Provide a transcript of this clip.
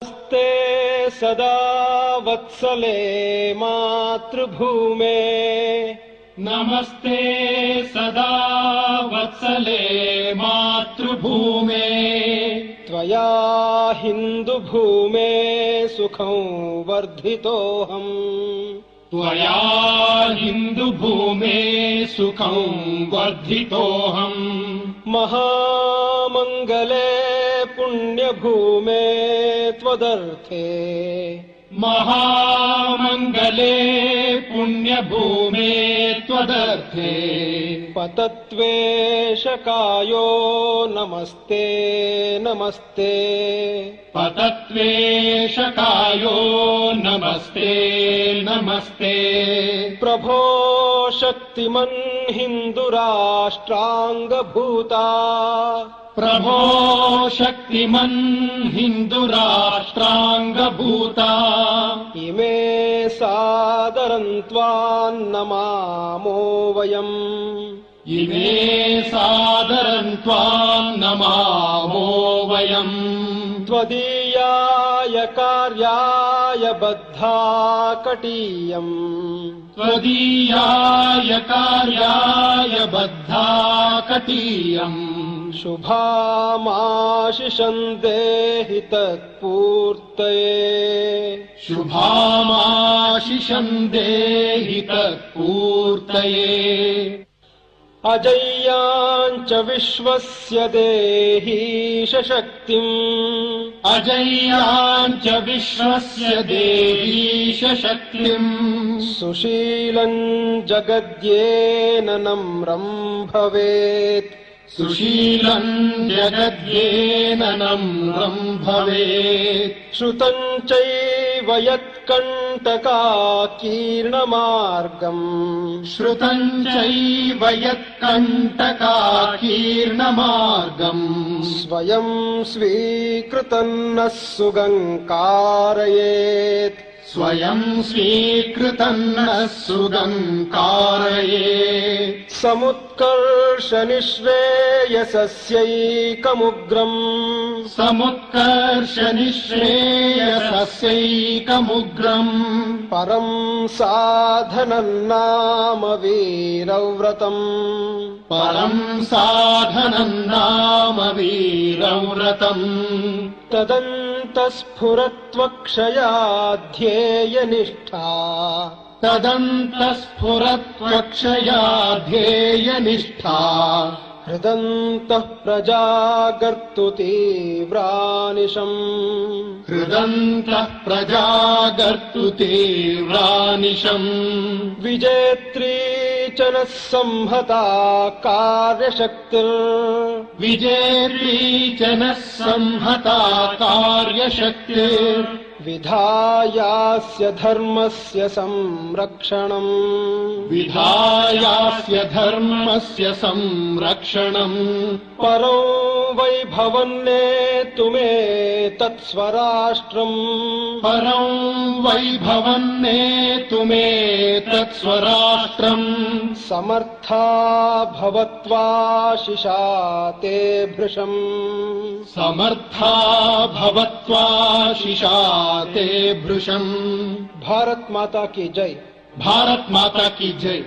नमस्ते सदा वत्सले मातृभूमे। नमस्ते सदा वत्सले मातृभूमे। त्वया हिन्दुभूमे सुखं वर्धितोऽहम्। त्वया हिन्दुभूमे सुखं वर्धितोऽहम्। महामङ्गले पुण्यभूमे त्वदर्थे। महामङ्गले पुण्यभूमे त्वदर्थे। पतत्वेशकायो नमस्ते नमस्ते। पतत्वेशकायो नमस्ते नमस्ते। प्रभो शक्तिमन् हिन्दुराष्ट्राङ्गभूता। प्रभो शक्तिमन् हिन्दुराष्ट्राङ्गभूता। इमे सादरं त्वां नमामो वयम्। इमे सादरं त्वां नमामो वयम्। त्वदीयाय कार्याय बद्धा कटीयम्। त्वदीयाय कार्याय बद्धा कटीयम्। शुभामाशिषं देहि तत्पूर्तये। शुभामाशिषं देहि तत्पूर्तये। अजय्याञ्च विश्वस्य देहीश शक्तिम्। अजय्याञ्च विश्वस्य देहीश शक्तिम्। सुशीलं जगद्येन नम्रं भवेत्। सुशीलं जगद्येन नम्रं भवेत्। श्रुतं चैव यत्कण्टकाकीर्णमार्गम्। श्रुतं चैव यत्कण्टकाकीर्णमार्गम्। स्वयं स्वीकृतं नः सुगङ्कारयेत्। स्वयं स्वीकृतं नः सुगङ्कारयेत्। समुत्कर्षनिःश्रेयसस्यैकमुग्रम्। समुत्कर्षनिःश्रेयसस्यैकमुग्रम्। परं साधनं नाम वीरव्रतम्। परं साधनं नाम वीरव्रतम्। तदन्तस्फुरत्वक्षयाध्येयनिष्ठा। तदन्तस्फुरत्वक्षया ध्येयनिष्ठा। हृदन्तः प्रजागर्तु तीव्रानिशम्। हृदन्तः प्रजागर्तु तीव्रानिशम्। विजेत्री च नः संहता कार्यशक्तिर्। विजेत्री च नः संहता कार्यशक्तिर्। विधायास्य धर्मस्य संरक्षणम्। विधायास्य धर्मस्य संरक्षणम्। परो वैभवन्नेतुमे तत्स्वराष्ट्रम्। परं वैभवन्नेतुमे तत्स्वराष्ट्रम्। समर्था भवत्वाशिषा ते भृशम्। समर्था भवत्वाशिषा ते भृशम्। भारत माता की जय। भारत माता की जय।